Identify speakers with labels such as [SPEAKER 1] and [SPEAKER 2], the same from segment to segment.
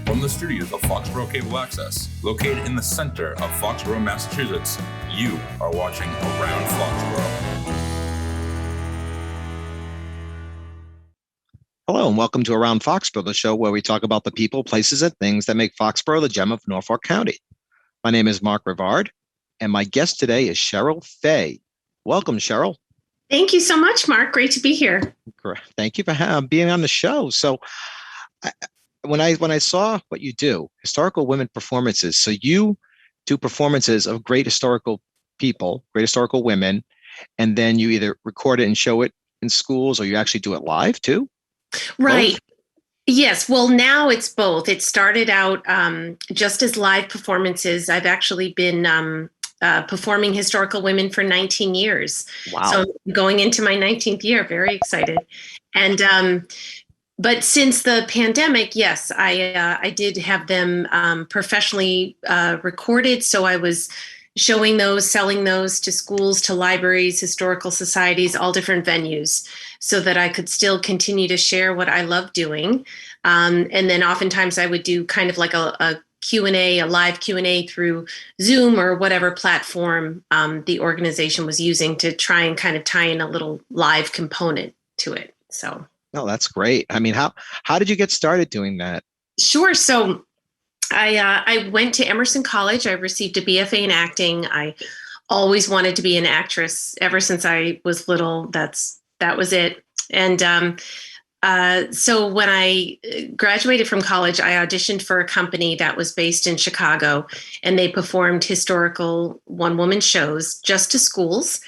[SPEAKER 1] From the studios of Foxboro Cable Access, located in the center of Foxborough, Massachusetts, you are watching Around Foxborough.
[SPEAKER 2] Hello and welcome to Around Foxborough, the show where we talk about the people, places, and things that make Foxborough the gem of Norfolk County. My name is Mark Rivard, and my guest today is Cheryl Faye. Welcome, Sheryl.
[SPEAKER 3] Thank you so much, Mark. Great to be here.
[SPEAKER 2] Thank you for being on the show. So, when I saw what you do, historical women performances, so you do performances of great historical people, great historical women, and then you either record it and show it in schools, or you actually do it live too?
[SPEAKER 3] Right.
[SPEAKER 2] Both?
[SPEAKER 3] Yes. Well, now it's both. It started out just as live performances. I've actually been performing historical women for 19 years.
[SPEAKER 2] Wow.
[SPEAKER 3] So I'm going into my 19th year, very excited. And but since the pandemic, yes, I did have them professionally recorded. So I was showing those, selling those to schools, to libraries, historical societies, all different venues, so that I could still continue to share what I love doing. And then oftentimes I would do kind of like a Q&A, a live Q&A through Zoom or whatever platform the organization was using to try and kind of tie in a little live component to it. So.
[SPEAKER 2] Oh, that's great. I mean, how did you get started doing that?
[SPEAKER 3] Sure. So I went to Emerson College. I received a BFA in acting. I always wanted to be an actress ever since I was little. That was it. And so when I graduated from college, I auditioned for a company that was based in Chicago, and they performed historical one-woman shows just to schools.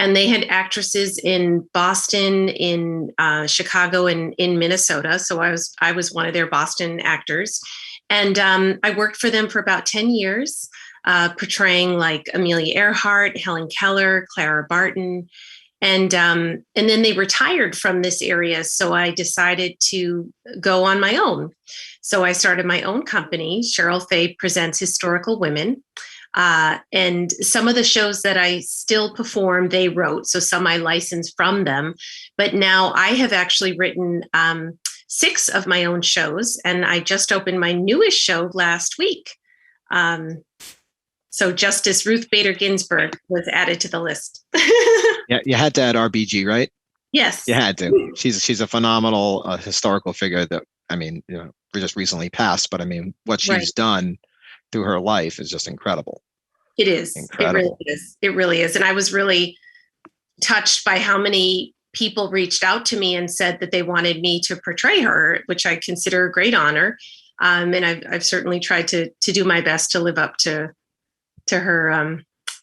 [SPEAKER 3] And they had actresses in Boston, in Chicago, and in Minnesota. So I was one of their Boston actors. And I worked for them for about 10 years, portraying like Amelia Earhart, Helen Keller, Clara Barton. And then they retired from this area. So I decided to go on my own. So I started my own company. Cheryl Faye Presents Historical Women. And some of the shows that I still perform, they wrote. So some I licensed from them. But now I have actually written 6 of my own shows. And I just opened my newest show last week. So Justice Ruth Bader Ginsburg was added to the list.
[SPEAKER 2] Yeah, you had to add RBG, right?
[SPEAKER 3] Yes.
[SPEAKER 2] You had to. She's a phenomenal historical figure that, I mean, we just recently passed, but I mean, what she's done through her life is just incredible.
[SPEAKER 3] It is.
[SPEAKER 2] Incredible.
[SPEAKER 3] It really is. It really is. And I was really touched by how many people reached out to me and said that they wanted me to portray her, which I consider a great honor. And I've certainly tried to do my best to live up to her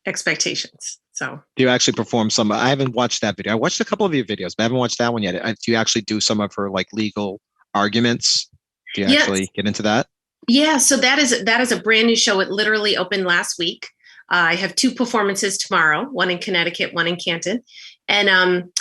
[SPEAKER 3] expectations. So
[SPEAKER 2] do you actually perform some? I haven't watched that video. I watched a couple of your videos, but I haven't watched that one yet. Do you actually do some of her like legal arguments? Do you actually get into that?
[SPEAKER 3] Yeah. So that is a brand new show. It literally opened last week. I have 2 performances tomorrow, one in Connecticut, one in Canton. And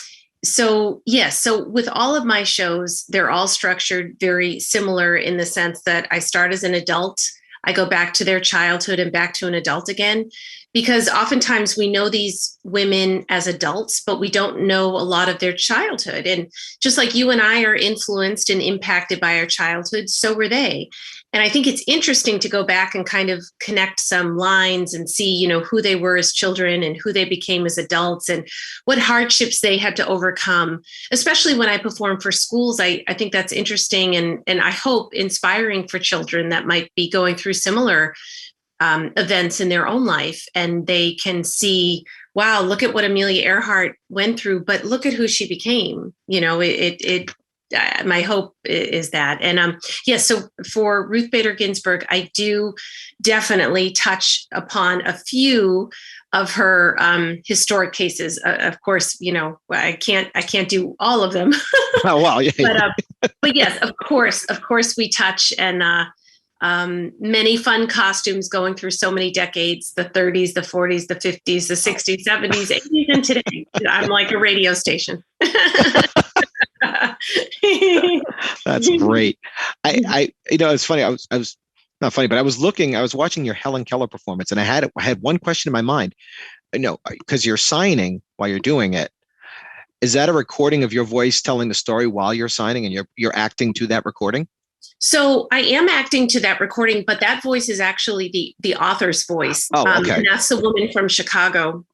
[SPEAKER 3] so with all of my shows, they're all structured very similar in the sense that I start as an adult. I go back to their childhood and back to an adult again, because oftentimes we know these women as adults, but we don't know a lot of their childhood. And just like you and I are influenced and impacted by our childhood, so were they. And I think it's interesting to go back and kind of connect some lines and see, who they were as children and who they became as adults and what hardships they had to overcome, especially when I perform for schools. I think that's interesting and I hope inspiring for children that might be going through similar events in their own life. And they can see, wow, look at what Amelia Earhart went through, but look at who she became. My hope is that. And so for Ruth Bader Ginsburg, I do definitely touch upon a few of her historic cases. Of course, I can't do all of them.
[SPEAKER 2] Oh, wow. Yeah.
[SPEAKER 3] But yes, of course we touch and many fun costumes going through so many decades, the 30s, the 40s, the 50s, the 60s, 70s, 80s, and today. I'm like a radio station.
[SPEAKER 2] That's great. It's funny. I was not funny, but I was watching your Helen Keller performance, and I had one question in my mind. Because you're signing while you're doing it. Is that a recording of your voice telling the story while you're signing, and you're acting to that recording?
[SPEAKER 3] So I am acting to that recording, but that voice is actually the author's voice.
[SPEAKER 2] Oh, okay.
[SPEAKER 3] And that's the woman from Chicago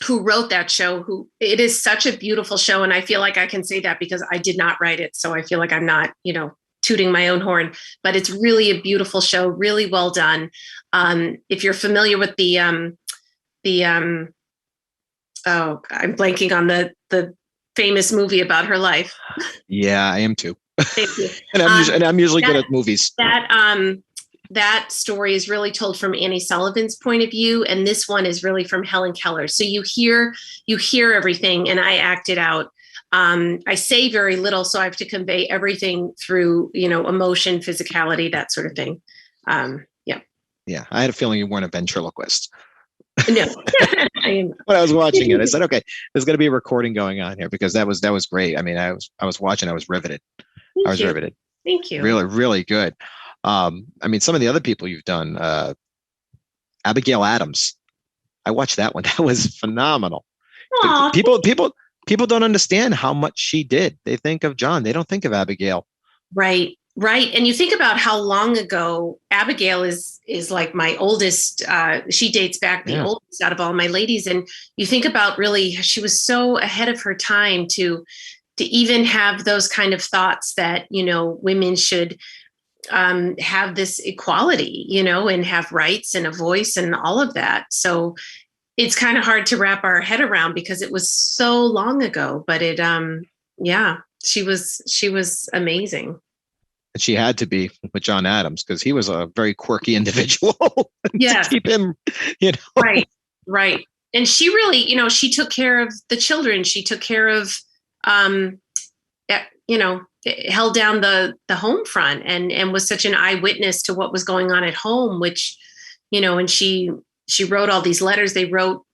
[SPEAKER 3] who wrote that show. Who it is such a beautiful show, and I feel like I can say that because I did not write it, so I feel like I'm not, tooting my own horn. But it's really a beautiful show, really well done. If you're familiar with oh, I'm blanking on the famous movie about her life.
[SPEAKER 2] Yeah, I am too.
[SPEAKER 3] Thank you.
[SPEAKER 2] and I'm usually good at movies.
[SPEAKER 3] That story is really told from Annie Sullivan's point of view, and this one is really from Helen Keller. So you hear everything, and I act it out. I say very little, so I have to convey everything through, emotion, physicality, that sort of thing.
[SPEAKER 2] Yeah, I had a feeling you weren't a ventriloquist.
[SPEAKER 3] No, I am.
[SPEAKER 2] When I was watching it, I said, "Okay, there's going to be a recording going on here," because that was great. I mean, I was watching, I was riveted. Riveted.
[SPEAKER 3] Thank you.
[SPEAKER 2] Really, really good. I mean, some of the other people you've done, Abigail Adams. I watched that one. That was phenomenal.
[SPEAKER 3] Aww.
[SPEAKER 2] People don't understand how much she did. They think of John. They don't think of Abigail.
[SPEAKER 3] Right. And you think about how long ago Abigail is like my oldest. She dates back the oldest out of all my ladies. And you think about really, she was so ahead of her time to even have those kind of thoughts that, women should have this equality, and have rights and a voice and all of that. So it's kind of hard to wrap our head around because it was so long ago, but she was amazing.
[SPEAKER 2] And she had to be with John Adams because he was a very quirky individual.
[SPEAKER 3] Yes.
[SPEAKER 2] To keep him,
[SPEAKER 3] Right. And she really, she took care of the children. She took care of, held down the home front and was such an eyewitness to what was going on at home, which, and she wrote all these letters. They wrote,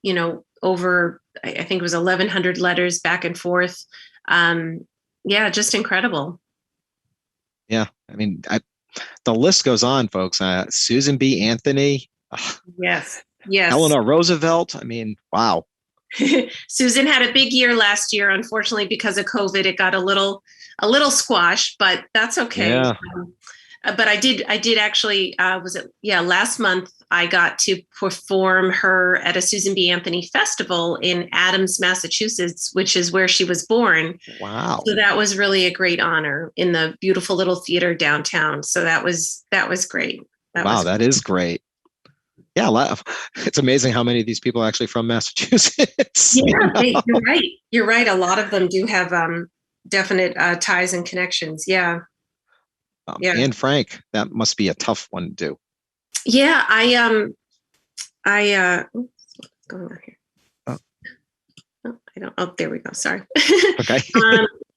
[SPEAKER 3] over, I think it was 1,100 letters back and forth. Just incredible.
[SPEAKER 2] Yeah. I mean, the list goes on, folks. Susan B. Anthony.
[SPEAKER 3] Yes.
[SPEAKER 2] Eleanor Roosevelt. I mean, wow.
[SPEAKER 3] Susan had a big year last year. Unfortunately, because of COVID, it got a little squashed, but that's okay.
[SPEAKER 2] Yeah.
[SPEAKER 3] But I did actually, last month I got to perform her at a Susan B. Anthony festival in Adams, Massachusetts, which is where she was born.
[SPEAKER 2] Wow.
[SPEAKER 3] So that was really a great honor in the beautiful little theater downtown. So that was great.
[SPEAKER 2] That is great. Yeah, it's amazing how many of these people are actually from Massachusetts.
[SPEAKER 3] Yeah, you're right. You're right. A lot of them do have definite ties and connections. Yeah.
[SPEAKER 2] And Frank, that must be a tough one to do.
[SPEAKER 3] Yeah, what's going on here? There we go. Sorry.
[SPEAKER 2] Okay.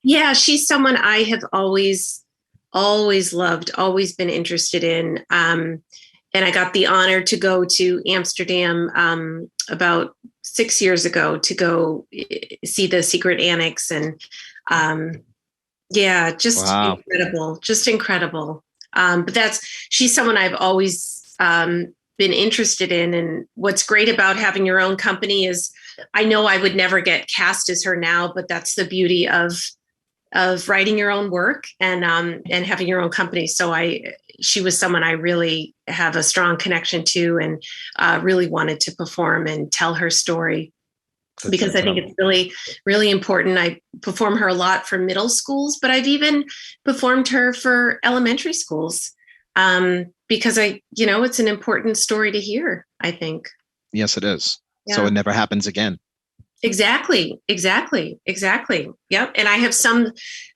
[SPEAKER 3] Yeah, she's someone I have always loved, always been interested in. And I got the honor to go to Amsterdam about 6 years ago to go see the secret annex. And incredible. But she's someone I've always been interested in. And what's great about having your own company is I know I would never get cast as her now, but that's the beauty of writing your own work and having your own company. So she was someone I really have a strong connection to and really wanted to perform and tell her story. Because I think it's really, really important. I perform her a lot for middle schools, but I've even performed her for elementary schools because it's an important story to hear, I think.
[SPEAKER 2] Yes, it is.
[SPEAKER 3] Yeah.
[SPEAKER 2] So it never happens again.
[SPEAKER 3] Exactly. Yep. And I have some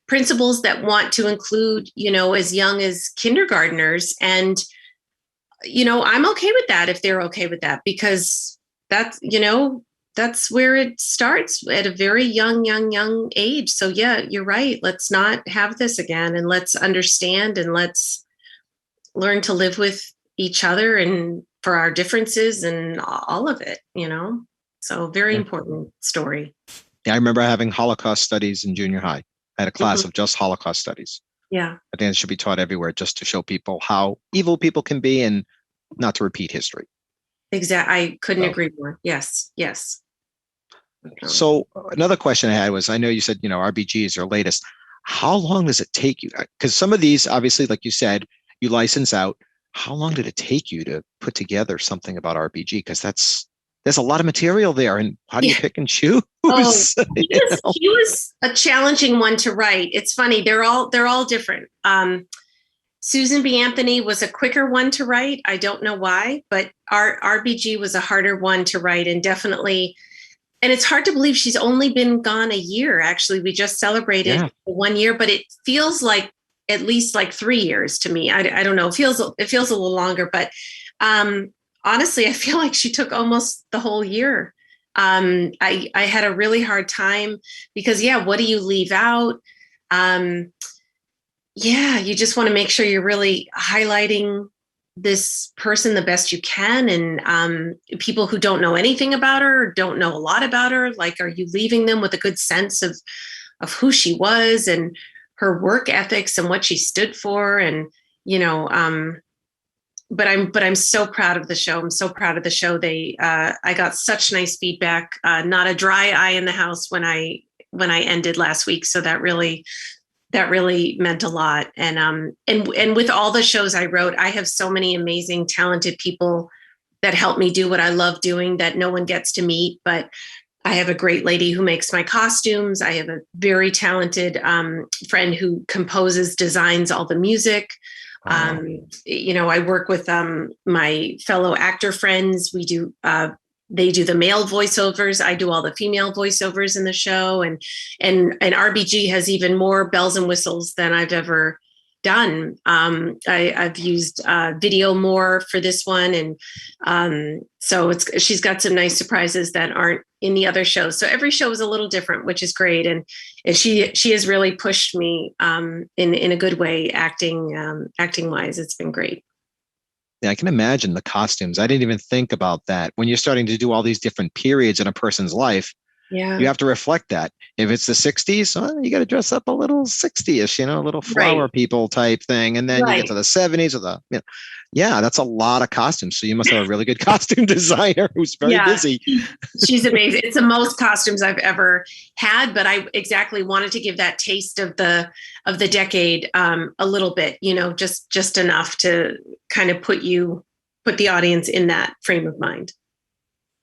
[SPEAKER 3] principals that want to include, as young as kindergartners. And, I'm okay with that if they're okay with that, because that's where it starts at a very young age. So yeah, you're right. Let's not have this again, and let's understand, and let's learn to live with each other and for our differences and all of it, So very important story.
[SPEAKER 2] Yeah, I remember having Holocaust studies in junior high. I had a class of just Holocaust studies.
[SPEAKER 3] Yeah.
[SPEAKER 2] I think it should be taught everywhere just to show people how evil people can be and not to repeat history.
[SPEAKER 3] Exactly. I couldn't agree more. Yes.
[SPEAKER 2] So another question I had was, I know you said, RBG is your latest. How long does it take you? Because some of these, obviously, like you said, you license out. How long did it take you to put together something about RPG? Because there's a lot of material there, and how do you pick and choose?
[SPEAKER 3] Oh, he was a challenging one to write. It's funny; they're all different. Susan B. Anthony was a quicker one to write. I don't know why, but our RBG was a harder one to write, and definitely. And it's hard to believe she's only been gone a year. Actually, we just celebrated 1 year, but it feels like at least like 3 years to me. I don't know. It feels a little longer, but honestly, I feel like she took almost the whole year. I had a really hard time because, what do you leave out? You just want to make sure you're really highlighting this person the best you can. And people who don't know anything about her, don't know a lot about her, like, are you leaving them with a good sense of who she was and her work ethics and what she stood for? And, but I'm so proud of the show. I'm so proud of the show. I got such nice feedback, not a dry eye in the house when I ended last week. So that really meant a lot. And with all the shows I wrote, I have so many amazing, talented people that help me do what I love doing that no one gets to meet. But I have a great lady who makes my costumes. I have a very talented friend who designs all the music. Wow. I work with my fellow actor friends. We do they do the male voiceovers. I do all the female voiceovers in the show, and RBG has even more bells and whistles than I've ever done. I've used video more for this one, and so she's got some nice surprises that aren't in the other shows. So every show is a little different, which is great, and she has really pushed me in a good way, acting wise. It's been great.
[SPEAKER 2] Yeah, I can imagine the costumes. I didn't even think about that. When you're starting to do all these different periods in a person's life, you have to reflect that. If it's the 60s, you got to dress up a little 60ish, a little flower people type thing. And then you get to the 70s or that's a lot of costumes. So you must have a really good costume designer who's very busy.
[SPEAKER 3] She's amazing. It's the most costumes I've ever had, but I exactly wanted to give that taste of the decade a little bit, just enough to kind of put the audience in that frame of mind.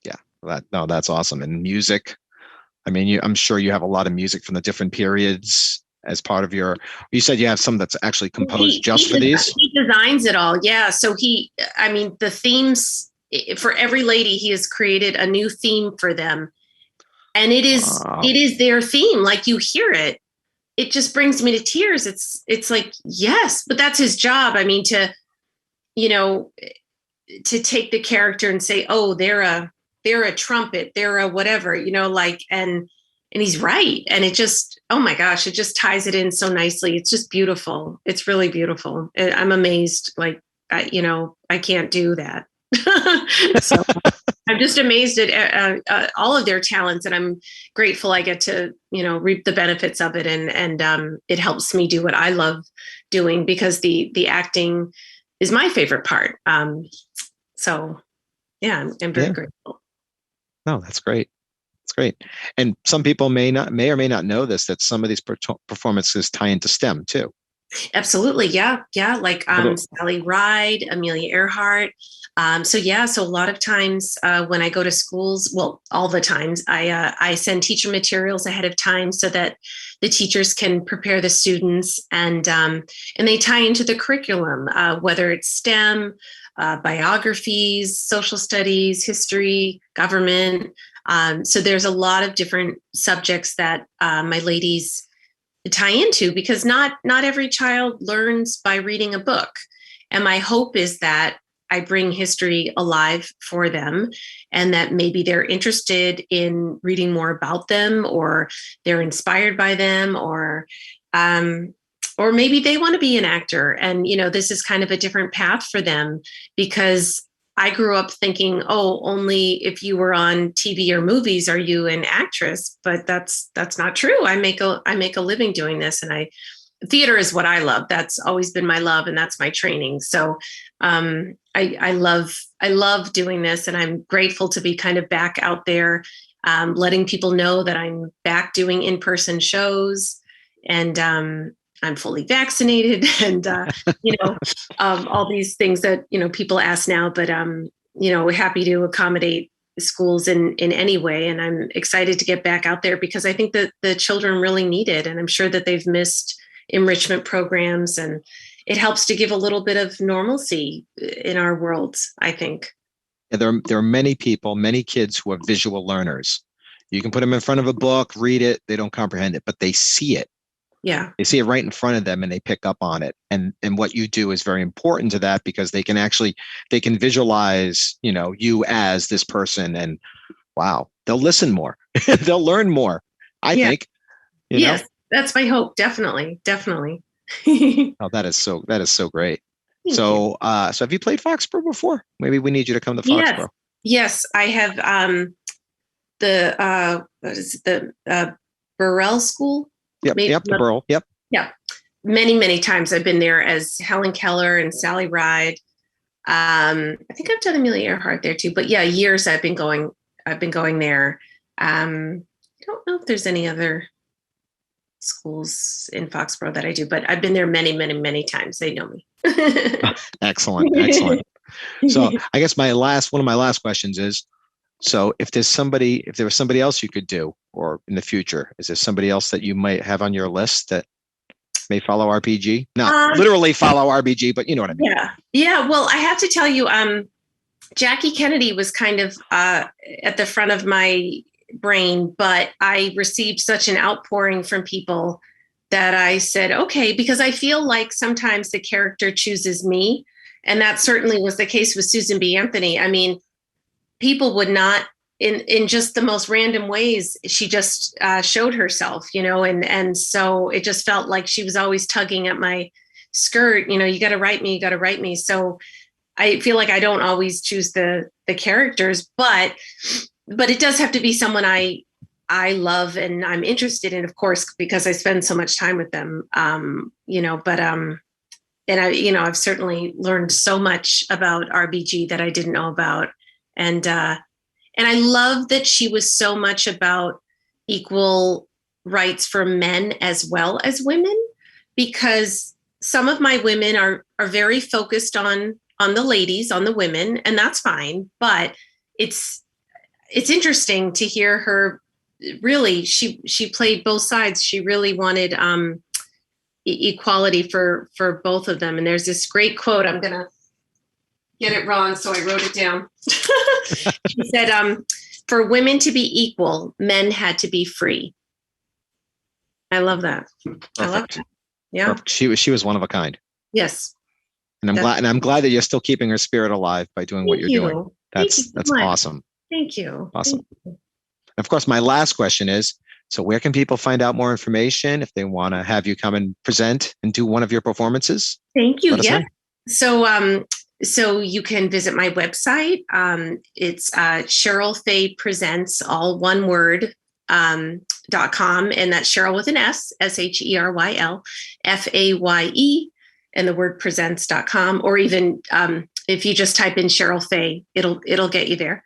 [SPEAKER 2] Yeah, that's awesome. And music. I mean, I'm sure you have a lot of music from the different periods as part of you said you have some that's actually composed for these.
[SPEAKER 3] He designs it all. Yeah. So the themes for every lady, he has created a new theme for them. And it is their theme. Like, you hear it, it just brings me to tears. It's like, yes, but that's his job. I mean, to take the character and say, oh, they're a trumpet, they're a whatever, and he's right. And it just, oh my gosh, it just ties it in so nicely. It's just beautiful. It's really beautiful. I'm amazed. Like, I can't do that. So I'm just amazed at all of their talents, and I'm grateful I get to, reap the benefits of it. And it helps me do what I love doing, because the acting is my favorite part. So yeah, I'm very grateful.
[SPEAKER 2] No, that's great. It's great. And some people may or may not know this, that some of these performances tie into STEM too.
[SPEAKER 3] Absolutely. Yeah. Yeah. Like Sally Ride, Amelia Earhart. So a lot of times when I go to schools, well, all the times I send teacher materials ahead of time so that the teachers can prepare the students, and they tie into the curriculum, whether it's STEM, biographies, social studies, history, government. So there's a lot of different subjects that my ladies tie into, because not every child learns by reading a book. And my hope is that I bring history alive for them, and that maybe they're interested in reading more about them, or they're inspired by them, or maybe they want to be an actor. And, this is kind of a different path for them, because I grew up thinking, oh, only if you were on TV or movies are you an actress. But that's not true. I make a living doing this, and theater is what I love. That's always been my love, and that's my training. So I love doing this, and I'm grateful to be kind of back out there, letting people know that I'm back doing in-person shows. and I'm fully vaccinated, and all these things that people ask now. But we're happy to accommodate schools in any way, and I'm excited to get back out there because I think that the children really need it, and I'm sure that they've missed enrichment programs, and it helps to give a little bit of normalcy in our world, I think.
[SPEAKER 2] Yeah, there are many people, many kids who are visual learners. You can put them in front of a book, read it, they don't comprehend it, but they see it.
[SPEAKER 3] Yeah.
[SPEAKER 2] They see it right in front of them and they pick up on it. And what you do is very important to that because they can visualize, you as this person, and wow, they'll listen more. They'll learn more, I think.
[SPEAKER 3] Yes, that's my hope. Definitely.
[SPEAKER 2] Oh, that is so great.
[SPEAKER 3] Thank
[SPEAKER 2] so have you played Foxborough before? Maybe we need you to come to Foxborough.
[SPEAKER 3] Yes, I have the Burrell School.
[SPEAKER 2] Yep, the Burrell. Yep.
[SPEAKER 3] Yeah. Many times I've been there as Helen Keller and Sally Ride. I think I've done Amelia Earhart there too, but yeah, years I've been going there. I don't know if there's any other schools in Foxborough that I do, but I've been there many times. They know me.
[SPEAKER 2] Excellent. So I guess one of my last questions is, so if there was somebody else you could do, or in the future, is there somebody else that you might have on your list that may follow RPG? Not literally follow RPG, but you know what I mean.
[SPEAKER 3] Yeah. Well, I have to tell you, Jackie Kennedy was kind of at the front of my brain, but I received such an outpouring from people that I said, okay, because I feel like sometimes the character chooses me. And that certainly was the case with Susan B. Anthony. I mean, people would not, in just the most random ways, she just showed herself, and so it just felt like she was always tugging at my skirt, you got to write me. So I feel like I don't always choose the characters, but it does have to be someone I love and I'm interested in, of course, because I spend so much time with them, and I've certainly learned so much about RBG that I didn't know about. And I love that she was so much about equal rights for men as well as women, because some of my women are very focused on the ladies, on the women, and that's fine. But it's interesting to hear her. Really, she played both sides. She really wanted equality for both of them. And there's this great quote. I'm gonna get it wrong, so I wrote it down. She said, for women to be equal, men had to be free. I love that.
[SPEAKER 2] Perfect.
[SPEAKER 3] I love that. Yeah.
[SPEAKER 2] Perfect. She was one of a kind.
[SPEAKER 3] Yes.
[SPEAKER 2] And I'm glad that you're still keeping her spirit alive by doing what you're doing. That's awesome.
[SPEAKER 3] Thank you.
[SPEAKER 2] Awesome. And of course, my last question is, so where can people find out more information if they want to have you come and present and do one of your performances?
[SPEAKER 3] Thank you. Yeah. So you can visit my website. It's Cheryl Faye Presents, all one word, .com. And that's Sheryl with an S, SHERYL, FAYE, and the word presents.com. Or even if you just type in Cheryl Faye, it'll get you there.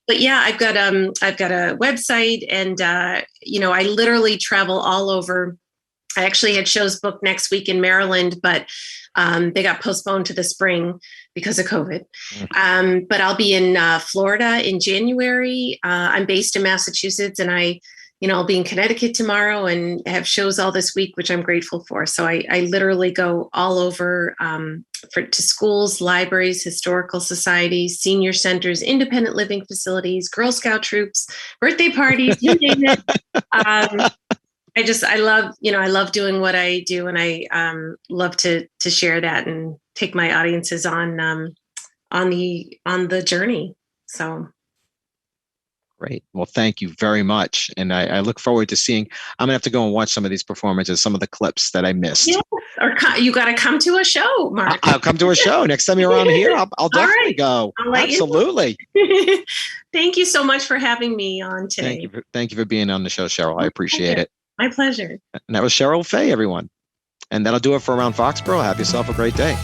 [SPEAKER 3] But yeah, I've got a website, and I literally travel all over. I actually had shows booked next week in Maryland, but they got postponed to the spring because of COVID. But I'll be in Florida in January. I'm based in Massachusetts, and I'll be in Connecticut tomorrow and have shows all this week, which I'm grateful for. So I literally go all over to schools, libraries, historical societies, senior centers, independent living facilities, Girl Scout troops, birthday parties, you name it. I love doing what I do, and I love to share that and take my audiences on the journey. So
[SPEAKER 2] great. Well, thank you very much, and I look forward to seeing. I'm gonna have to go and watch some of these performances, some of the clips that I missed.
[SPEAKER 3] Yeah. Or you got to come to a show, Mark.
[SPEAKER 2] I'll come to a show next time you're around here. I'll definitely go. Absolutely.
[SPEAKER 3] Thank you so much for having me on today.
[SPEAKER 2] Thank you for being on the show, Cheryl. I appreciate it.
[SPEAKER 3] My pleasure.
[SPEAKER 2] And that was Cheryl Faye, everyone. And that'll do it for Around Foxborough. Have yourself a great day.